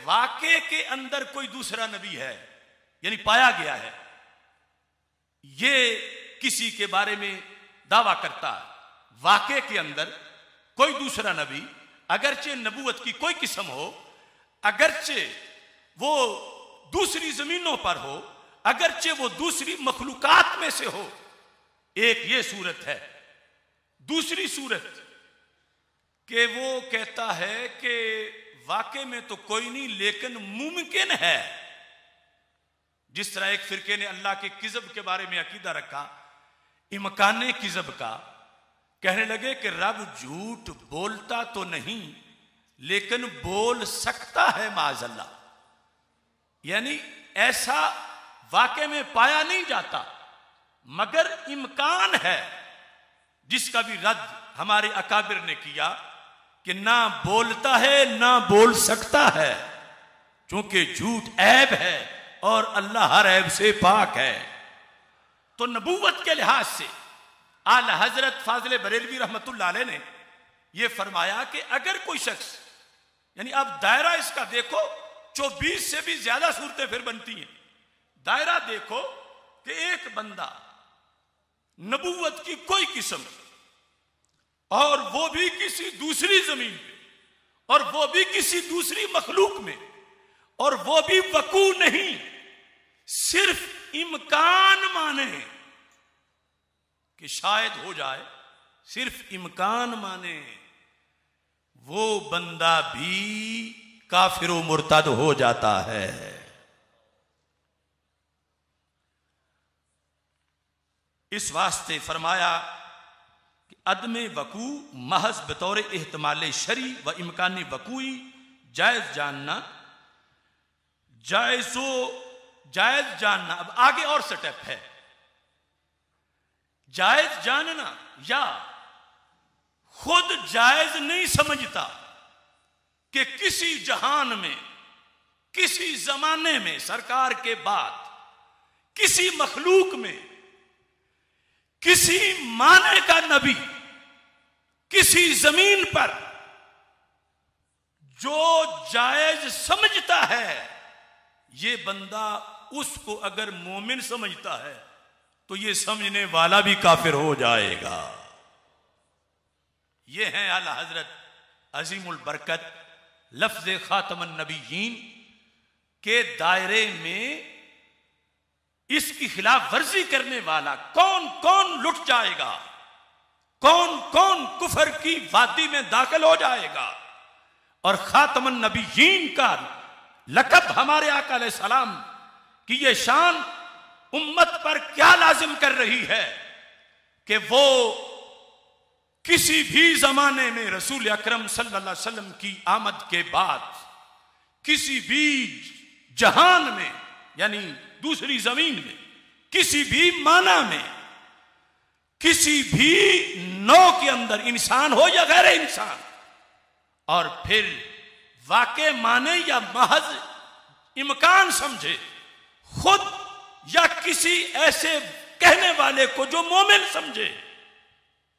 वाक़े के अंदर कोई दूसरा नबी है, यानी पाया गया है, ये किसी के बारे में दावा करता है, वाक़े के अंदर कोई दूसरा नबी, अगरचे नबूवत की कोई किस्म हो, अगरचे वो दूसरी जमीनों पर हो, अगरचे वो दूसरी मखलूकात में से हो। एक ये सूरत है। दूसरी सूरत कि वो कहता है कि वाकई में तो कोई नहीं, लेकिन मुमकिन है। जिस तरह एक फिरके ने अल्लाह के किज़ब के बारे में अकीदा रखा, इम्काने किज़ब का, कहने लगे कि रब झूठ बोलता तो नहीं लेकिन बोल सकता है माज़अल्लाह, यानी ऐसा वाकई में पाया नहीं जाता मगर इम्कान है, जिसका भी रद्द हमारे अकाबिर ने किया कि ना बोलता है ना बोल सकता है, क्योंकि झूठ ऐब है और अल्लाह हर ऐब से पाक है। तो नबूवत के लिहाज से आला हजरत फाजिल बरेलवी रहमतुल्लाह अलैह ने यह फरमाया कि अगर कोई शख्स, यानी अब दायरा इसका देखो, 24 से भी ज्यादा सूरतें फिर बनती हैं। दायरा देखो कि एक बंदा नबूवत की कोई किस्म, और वो भी किसी दूसरी जमीन पे, और वो भी किसी दूसरी मखलूक में, और वो भी वकू नहीं, सिर्फ इम्कान माने कि शायद हो जाए, सिर्फ इम्कान माने, वो बंदा भी काफिर व मुर्तद हो जाता है। इस वास्ते फरमाया कि अदम वकू महज बतौर एहतमाल शरी व इम्कानी वकूई जायज जानना, जायज जानना। अब आगे और स्टेप है, जायज जानना या खुद जायज नहीं समझता कि किसी जहान में, किसी जमाने में, सरकार के बाद किसी मखलूक में किसी माने का नबी किसी जमीन पर जो जायज समझता है, ये बंदा उसको अगर मोमिन समझता है तो ये समझने वाला भी काफिर हो जाएगा। ये है आला हजरत अजीमुल बरकत लफ्ज खातमन नबीयीन के दायरे में इसकी खिलाफ वर्जी करने वाला कौन कौन लुट जाएगा, कौन कौन कुफर की वादी में दाखिल हो जाएगा। और खातमन नबीयीन का लकब हमारे आका अलैहिस्सलाम की ये शान उम्मत पर क्या लाजिम कर रही है कि वो किसी भी जमाने में रसूल अकरम सल्लल्लाहु अलैहि वसल्लम की आमद के बाद किसी भी जहान में, यानी दूसरी जमीन में, किसी भी माना में, किसी भी नौ के अंदर, इंसान हो या गैर इंसान, और फिर वाक़े माने या महज इम्कान समझे, खुद या किसी ऐसे कहने वाले को जो मोमिन समझे,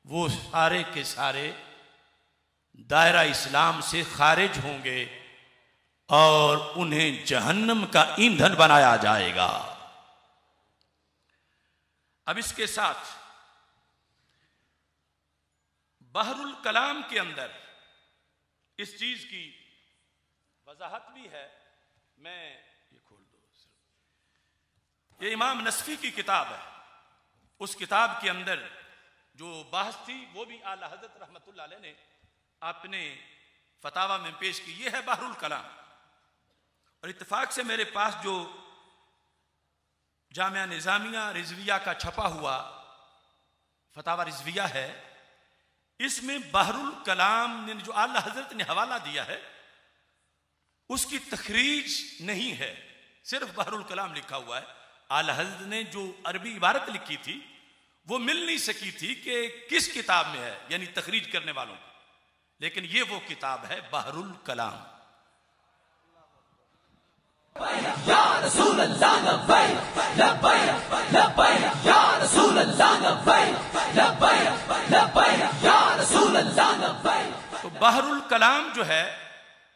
वो सारे के सारे दायरा इस्लाम से खारिज होंगे और उन्हें जहन्नम का ईंधन बनाया जाएगा। अब इसके साथ बहरुल कलाम के अंदर इस चीज की वजाहत भी है। मैं ये खोल दो, ये इमाम नसफी की किताब है। उस किताब के अंदर जो बहस थी वो भी आला हज़रत रहमतुल्लाह अलैह ने अपने फतावा में पेश की। ये है बहरुल कलाम। और इत्तेफाक से मेरे पास जो जामिया निज़ामिया रिजविया का छपा हुआ फतावा रिजविया है, इसमें बहरुल कलाम ने जो आला हजरत ने हवाला दिया है उसकी तखरीज नहीं है, सिर्फ बहरुल कलाम लिखा हुआ है। आला हजरत ने जो अरबी इबारत लिखी थी वो मिल नहीं सकी थी कि किस किताब में है, यानी तखरीज करने वालों को, लेकिन ये वो किताब है बहरुल कलाम। या रसूल अल्लाह लब्बैक लब्बैक लब्बैक या रसूल अल्लाह लब्बैक लब्बैक लब्बैक या रसूल अल्लाह लब्बैक। तो बहरुल कलाम जो है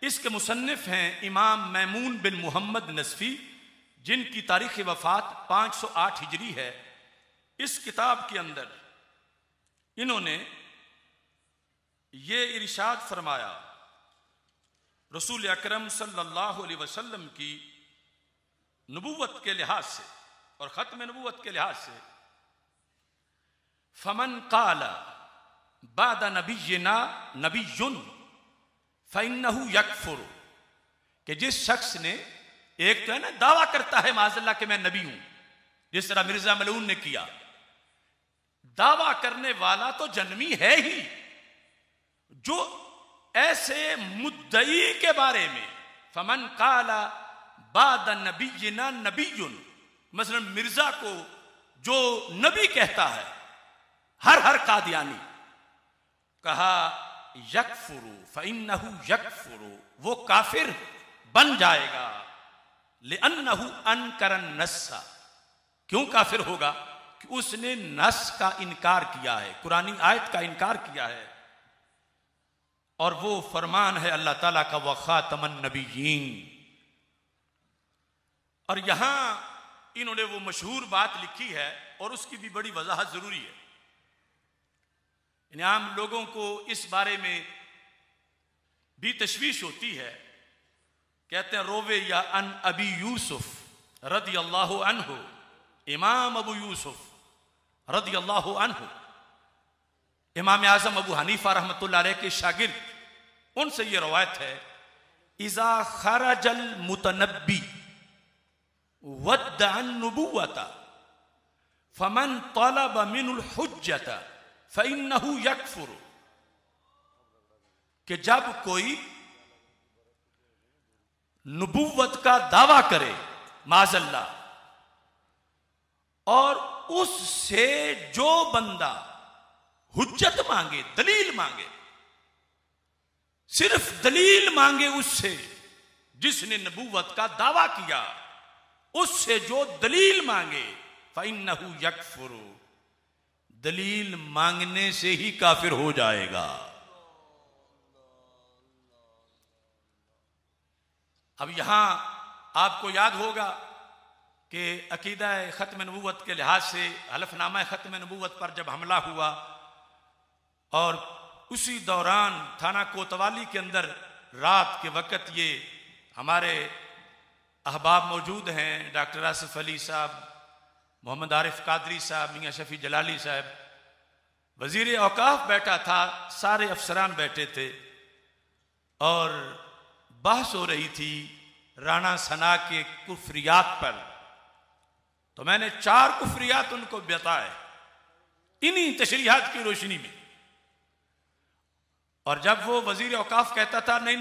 इसके मुसन्निफ हैं इमाम मैमून बिन मोहम्मद नसफी, जिनकी तारीख वफात 508 हिजरी है। इस किताब के अंदर इन्होंने ये इरशाद फरमाया रसूल अकरम सल्लल्लाहु अलैहि वसल्लम की नबूवत के लिहाज से और खत्म नबूवत के लिहाज से, फमन काला बादा नबीना नबीयुन फइन्नहु यकफुर, कि जिस शख्स ने, एक तो है ना दावा करता है माज़अल्लाह कि मैं नबी हूं, जिस तरह मिर्जा मलऊन ने किया, दावा करने वाला तो जन्मी है ही, जो ऐसे मुद्दई के बारे में फमन काला बाद नबीना नबीयुन, मसलन मिर्जा को जो नबी कहता है हर कादियानी, कहा यकफुरु फइन्नहु यकफुरु, वो काफिर बन जाएगा, लिअन्नहु अनकरन नस्सा, क्यों काफिर होगा कि उसने नस का इनकार किया है, कुरानी आयत का इनकार किया है, और वो फरमान है अल्लाह ताला का व खातमन नबीयीन। और यहां इन्होंने वो मशहूर बात लिखी है और उसकी भी बड़ी वजाहत जरूरी है। आम लोगों को इस बारे में भी तशवीश होती है, कहते हैं रोवे या अन अबी यूसुफ रदी अल्लाह अन्हु, इमाम अबू यूसुफ रदी अल्लाह अन्हु, इमाम आजम अबू हनीफा रहमतुल्लाह अलैह के शागिर्द, उनसे यह रवायत है, इज़ा खरजल मुतनब्बी वद्दअन नुबुव्वता फमन तलब मिनुल हुज्जता फइन्नहु यकफुर, कि जब कोई नबुव्वत का दावा करे माज़अल्लाह, और उससे जो बंदा हुज्जत मांगे, दलील मांगे, सिर्फ दलील मांगे उससे जिसने नबुव्वत का दावा किया, उससे जो दलील मांगे फइन्नहु यकफुरु, दलील मांगने से ही काफिर हो जाएगा। अब यहां आपको याद होगा कि अकीदा खत्म नबूवत के लिहाज से हलफनामा खत्म नबूवत पर जब हमला हुआ और उसी दौरान थाना कोतवाली के अंदर रात के वक्त ये हमारे अहबाब मौजूद हैं, डॉक्टर आसिफ अली साहब, मोहम्मद आरिफ कादरी साहब, मियां शफी जलाली साहब, वजीर औकाफ बैठा था, सारे अफसरान बैठे थे और बहस हो रही थी राणा सना के कुफ्रियात पर। तो मैंने 4 कुफ्रियात उनको बताए इन्हीं तशरीहात की रोशनी में, और जब वो वजीर औकाफ कहता था नहीं,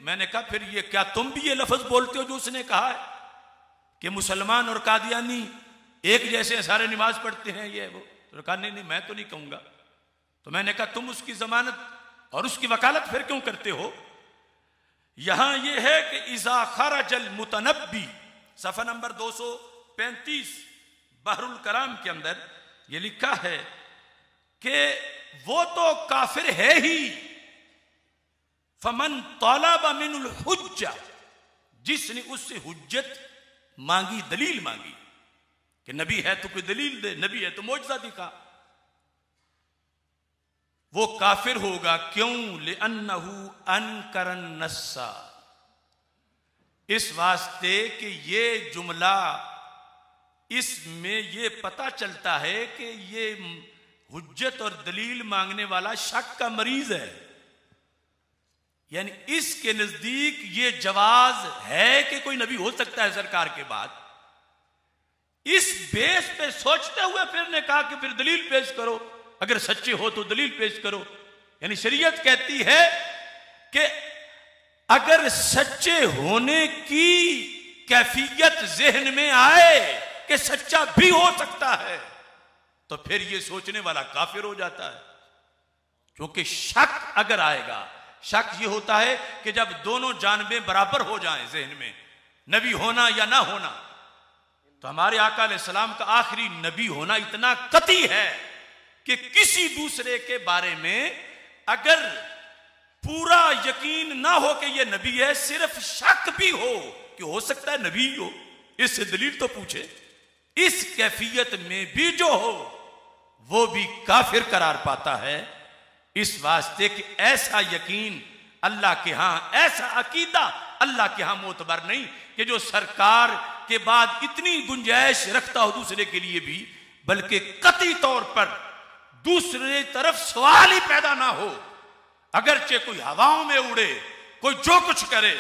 मैंने कहा फिर ये क्या तुम भी ये लफ्ज बोलते हो जो उसने कहा है कि मुसलमान और कादियानी एक जैसे सारे नमाज पढ़ते हैं, ये वो। तो कहा नहीं मैं तो नहीं कहूंगा। तो मैंने कहा तुम उसकी जमानत और उसकी वकालत फिर क्यों करते हो? यहां यह है कि इज़ा खरजल मुतनब्बी, सफा नंबर 235 बहरुल कलाम के अंदर यह लिखा है कि वो तो काफिर है ही, फमन तलब मिनुल हुज्जा, जिसने उससे हुज्जत मांगी, दलील मांगी कि नबी है तो कोई दलील दे, नबी है तो मौजज़ा दिखा, वो काफिर होगा। क्यों? लिअन्नहु अनकरन नस्सा, इस वास्ते कि ये जुमला, इसमें ये पता चलता है कि ये हुज्जत और दलील मांगने वाला शक का मरीज है, यानी इसके नजदीक ये जवाज है कि कोई नबी हो सकता है सरकार के बाद। इस बेस पे सोचते हुए फिर ने कहा कि फिर दलील पेश करो, अगर सच्चे हो तो दलील पेश करो। यानी शरीयत कहती है कि अगर सच्चे होने की कैफियत जहन में आए कि सच्चा भी हो सकता है, तो फिर यह सोचने वाला काफिर हो जाता है। क्योंकि शक अगर आएगा, शक यह होता है कि जब दोनों जानबें बराबर हो जाएं जहन में, नबी होना या ना होना, तो हमारे आका अलैहिस्सलाम का आखिरी नबी होना इतना कतई है कि किसी दूसरे के बारे में अगर पूरा यकीन ना हो कि यह नबी है, सिर्फ शक भी हो कि हो सकता है नबी हो, इससे दलील तो पूछे, इस कैफियत में भी जो हो वो भी काफिर करार पाता है। इस वास्ते कि ऐसा यकीन अल्लाह के यहां, ऐसा अकीदा अल्लाह के यहां मोतबर नहीं कि जो सरकार के बाद इतनी गुंजाइश रखता हो दूसरे के लिए भी, बल्कि कतई तौर पर दूसरे तरफ सवाल ही पैदा ना हो। अगरचे कोई हवाओं में उड़े, कोई जो कुछ करे,